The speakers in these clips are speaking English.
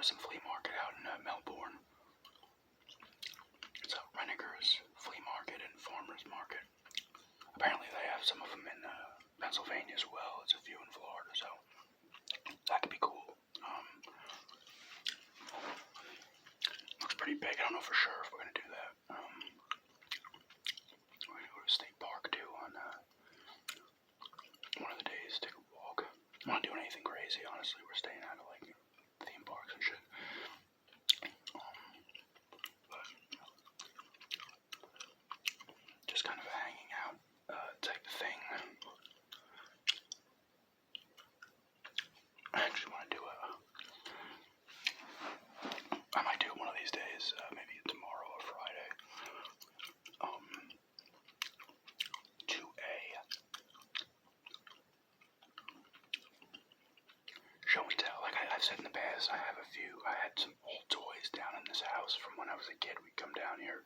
Harrison Flea Market out in Melbourne. It's a Renegers Flea Market and Farmers Market. Apparently they have some of them in Pennsylvania as well. It's a few in Florida, so that could be cool. Looks pretty big. I don't know for sure if we're going to do that. We're going to go to State Park too on one of the days, take a walk. I'm not doing anything crazy, honestly. We're staying out of like theme parks and shit. But just kind of a hanging out type of thing. I actually want to do I might do it one of these days, maybe tomorrow or Friday. To a show and tell. Like I've said in the past, I had some old toys down in this house from when I was a kid. We'd come down here,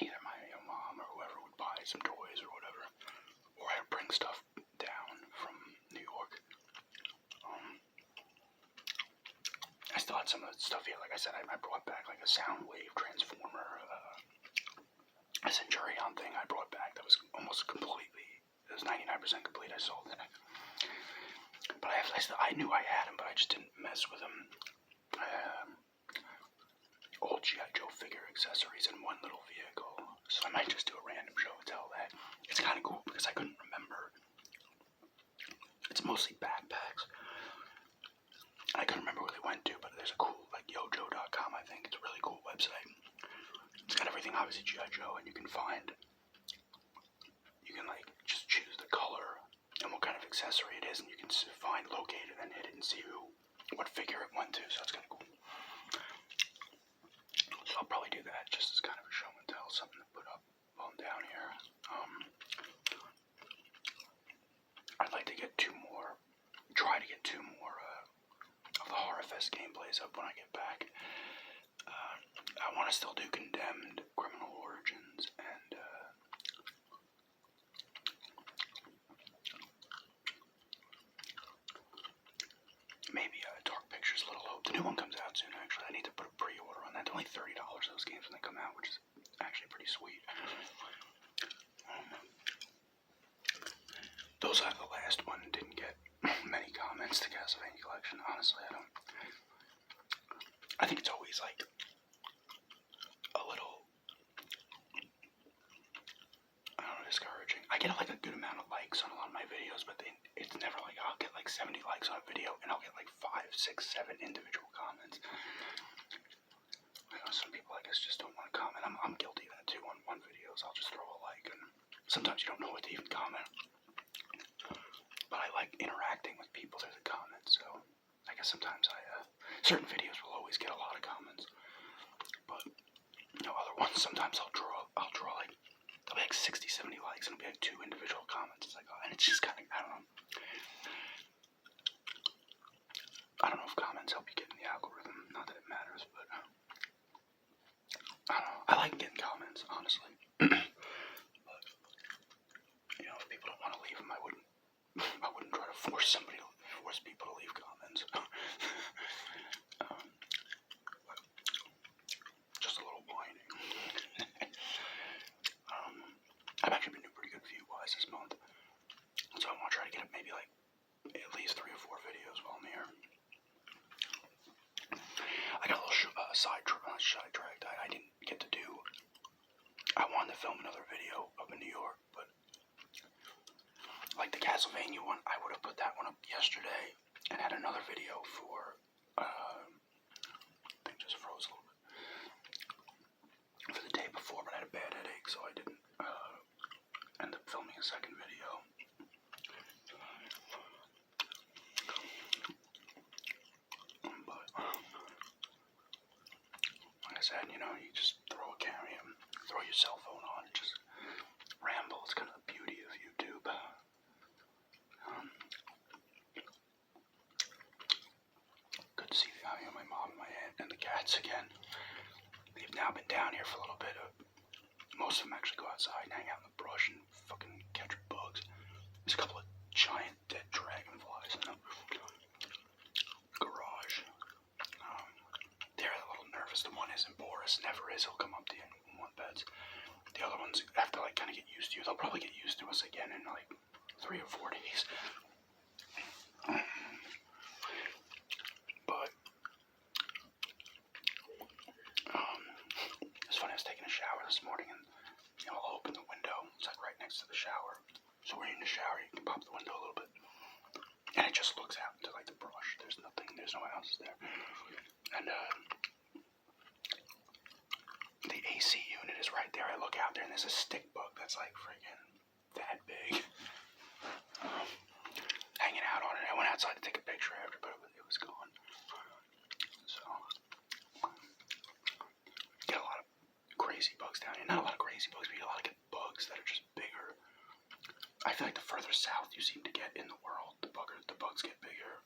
either my mom or whoever would buy some toys or whatever, or I'd bring stuff down from New York. I still had some of the stuff here. Like I said, I brought back like a Soundwave Transformer, a Centurion thing I brought back that was almost completely, it was 99% complete. I sold it. But I knew I had them, but I just didn't mess with them. Old G.I. Joe figure accessories in one little vehicle. So I might just do a random show and tell that. It's kind of cool because I couldn't remember. It's mostly backpacks. I couldn't remember where they went to, but there's a cool, like, yojo.com, I think. It's a really cool website. It's got everything, obviously, G.I. Joe, and you can like, just choose the color and what kind of accessory it is, and you can locate it and hit it and see what figure it went to, so that's kind of cool. So I'll probably do that just as kind of a show and tell, something to put up while I'm down here. I'd like to try to get two more of the Horrorfest gameplays up when I get back. I want to still do Condemned, Criminal Origins, and maybe Dark Pictures, Little Hope. The new one comes out soon, actually. I need to put a pre-order on that. They're only $30 those games when they come out, which is actually pretty sweet. Those are the last one. Didn't get many comments to Castlevania Collection. Honestly, I think it's always like a little, discouraging. I get like a good amount of likes on a lot of my videos, but it's never like I'll get like 70 likes on a video and I'll get like 5, 6, 7 individual comments. Some people I guess just don't want to comment. I'm guilty of that too on one videos. I'll just throw a like, and sometimes you don't know what to even comment. But I like interacting with people through the comments, so I guess sometimes certain videos will always get a lot of comments, but other ones sometimes I'll draw like, there'll be like 60, 70 likes and it'll be like 2 individual comments. It's like, and it's just kind of, I don't know if comments help you get in the algorithm. Not that it matters, but I don't know. I like getting comments, honestly. But if people don't want to leave them, I wouldn't try to force people to leave comments. Just a little whining. I've actually been doing pretty good view-wise this month, so I want to try to get up maybe like at least 3 or 4 videos while I'm here. I got a little sidetracked. I didn't get to do. I wanted to film another video up in New York, but like the Castlevania one, I would have put that one up yesterday and had another video for. Thing just froze a little bit. For the day before, but I had a bad headache, so I didn't end up filming a second video. But like I said, you just throw your cell phone on, and just ramble. It's kind of the beauty of YouTube. Good to see my mom and my aunt and the cats again. They've now been down here for a little bit. Most of them actually go outside and hang out in the brush and fucking catch bugs. There's a couple of giant dead dragonflies in the garage. Gus never is. He'll come up to you and want beds. The other ones have to like kind of get used to you. They'll probably get used to us again in like 3 or 4 days. But it's funny. I was taking a shower this morning, and I'll open the window. It's like right next to the shower. So when you're in the shower, you can pop the window a little bit, and it just looks out to like the brush. There's nothing. There's no one else there. And the AC unit is right there. I look out there, and there's a stick bug that's like freaking that big, hanging out on it. I went outside to take a picture after, but it was gone. So get a lot of crazy bugs down here. Not a lot of crazy bugs, but you get a lot of bugs that are just bigger. I feel like the further south you seem to get in the world, the bugs get bigger.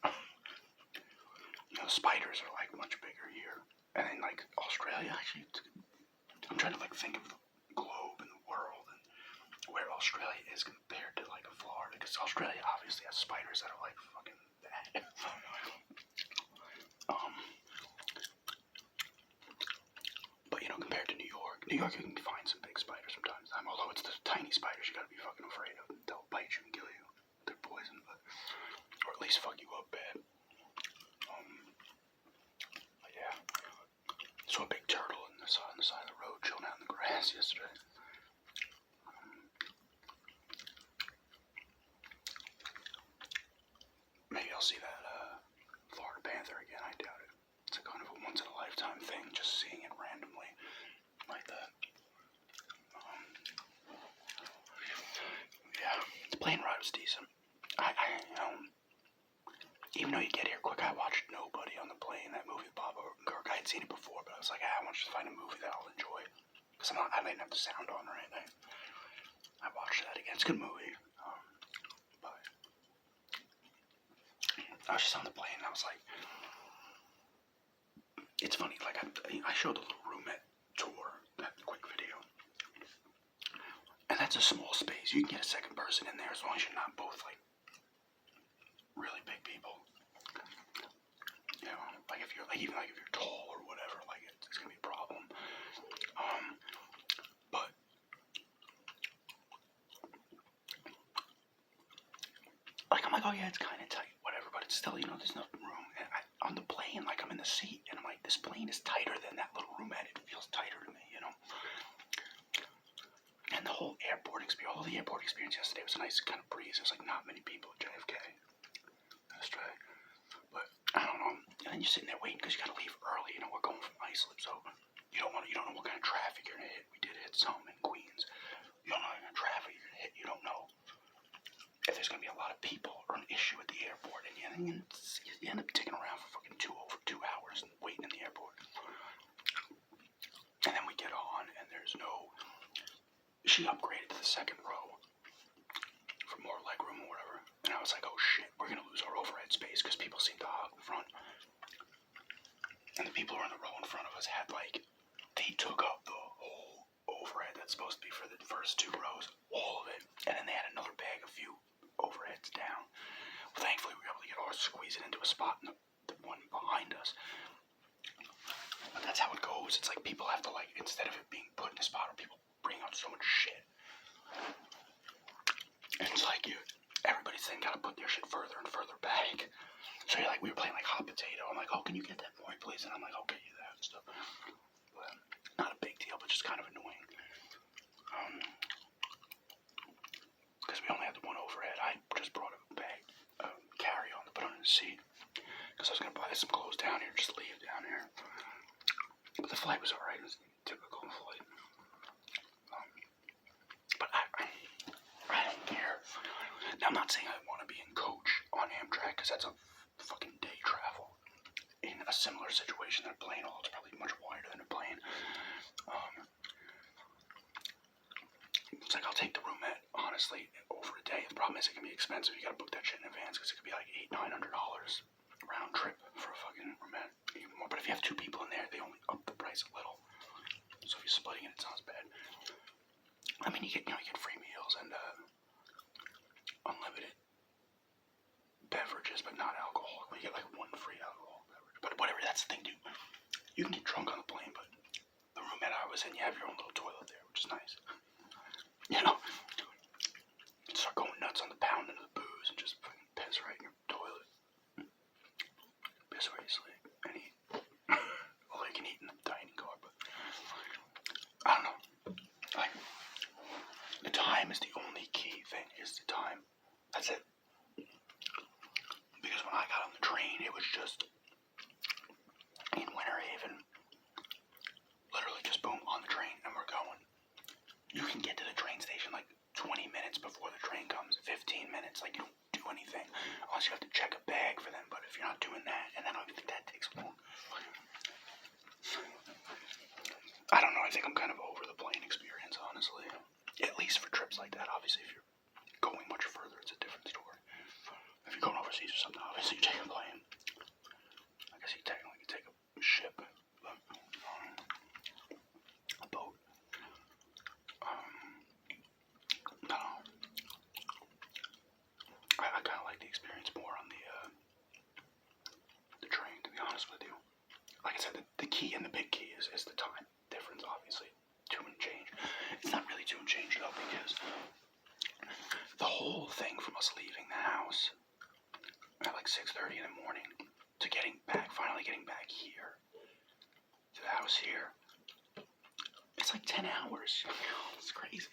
Spiders are like much bigger here, and then like Australia. Actually, I'm trying to like think of the globe and the world and where Australia is compared to like Florida, because Australia obviously has spiders that are like fucking bad. But compared to New York you can find some big spiders from time to time. Although it's the tiny spiders you gotta be fucking afraid of. They'll bite you and kill you. They're poison, or at least fuck you up bad. But yeah, saw a big turtle on the side of the road chilling out in the grass yesterday. Maybe I'll see that Florida panther again. I doubt it. It's a kind of a once in a lifetime thing, just seeing it randomly like that. Yeah, the plane ride was decent. Even though you get here quick, I watched Nobody on the plane, that movie with Bob Odenkirk. I had seen it before, but I was like, I want to just find a movie that I'll enjoy. Because I didn't have the sound on or anything. I watched that again. It's a good movie. But I was just on the plane and I was like, it's funny, like I showed a little roomette tour, that quick video. And that's a small space. You can get a second person in there as long as you're not both like really big people. Like if you're like even like if you're tall or whatever, like it's gonna be a problem. But like I'm like, oh yeah, it's kind of tight, whatever. But it's still, there's no room. And on the plane, like I'm in the seat, and I'm like, this plane is tighter than that little roomette. It feels tighter to me, And the whole airport experience yesterday was a nice kind of breeze. There's like not many people at JFK. That's right. But I don't know. And then you're sitting there waiting because you gotta leave early. We're going from Islip, so you don't know what kind of traffic you're gonna hit. We did hit some in Queens. You don't know what kind of traffic you're gonna hit. You don't know if there's gonna be a lot of people or an issue at the airport, and you end up taking around for fucking over 2 hours and waiting in the airport. And then we get on, and there's no. She upgraded to the second row for more legroom or whatever. And I was like, oh shit, we're gonna lose our overhead space because people seem to hog the front. And the people who were in the row in front of us had they took up the whole overhead that's supposed to be for the first 2 rows, all of it. And then they had another bag, a few overheads down. Well, thankfully we were able to get ours, squeeze it into a spot in the one behind us. But that's how it goes. It's like people have to instead of it being put in a spot where people bring out so much shit. And it's like everybody's then gotta put their shit further and further back. So we were playing hot potato. I'm like, oh, can you get that for me, please? And I'm like, I'll get you that and stuff. But not a big deal, but just kind of annoying. Because we only had the one overhead. I just brought a bag, carry-on to put on the seat. Because I was gonna buy some clothes down here, just leave down here. But the flight was alright. It was a typical flight. But I don't care. Now, I'm not saying I want to be in coach on Amtrak, because that's a fucking day travel. In a similar situation than a plane, although it's probably much wider than a plane. It's like I'll take the roomette, honestly, over a day. The problem is it can be expensive. You gotta book that shit in advance, because it could be like $800-900 round trip for a fucking roomette. Even more. But if you have 2 people in there, they only up the price a little. So if you're splitting it, it sounds bad. I mean, you get free meals and unlimited beverages, but not alcohol. You get 1 free alcohol beverage. But whatever, that's the thing, dude. You can get drunk on the plane, but the was in, you have your own little toilet there, which is nice. You know, you start going nuts on the pounding of the booze and just fucking piss right in your toilet. Piss where you sleep and eat. Although you can eat in the dining car, but I don't know. Like, the time is the only key thing, is the time. That's it. Because when I got on the train, it was just in Winter Haven. Literally just boom, on the train, and we're going. You can get to the train station like 20 minutes before the train comes, 15 minutes, like you don't do anything, unless you have to check a bag for them, but if you're not doing that, and I don't even think that takes long. I don't know, I think I'm kind of over the plane experience, honestly. At least for trips like that. Obviously, if you're going much further, it's a different story. If you're going overseas or something, obviously you take a plane. I guess you technically can take a ship, a boat. I don't know. I kind of like the experience more on the train, to be honest with you. Like I said, the key and the big key is the time difference, obviously. 2 and change. It's not really 2 and change though, because the whole thing from us leaving the house at like 6:30 in the morning to finally getting back here, to the house here, it's like 10 hours. It's crazy.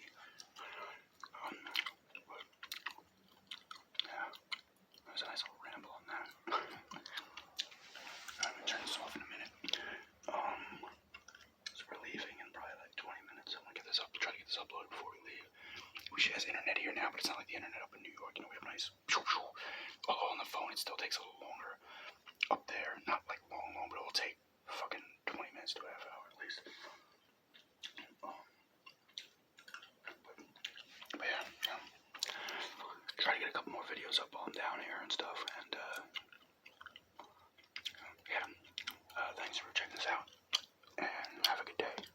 Yeah, that was a nice little ramble on that. I'm gonna turn this off in a minute. So we're leaving in probably like 20 minutes. I'm gonna try to get this uploaded before we leave. We should have internet here now, but it's not like the internet up in New York. You know, we have nice. Although on the phone it still takes a little longer. Up there, not like long, but it will take fucking 20 minutes to a half hour at least. But yeah. Try to get a couple more videos up while I'm down here and stuff. And yeah. Thanks for checking this out. And have a good day.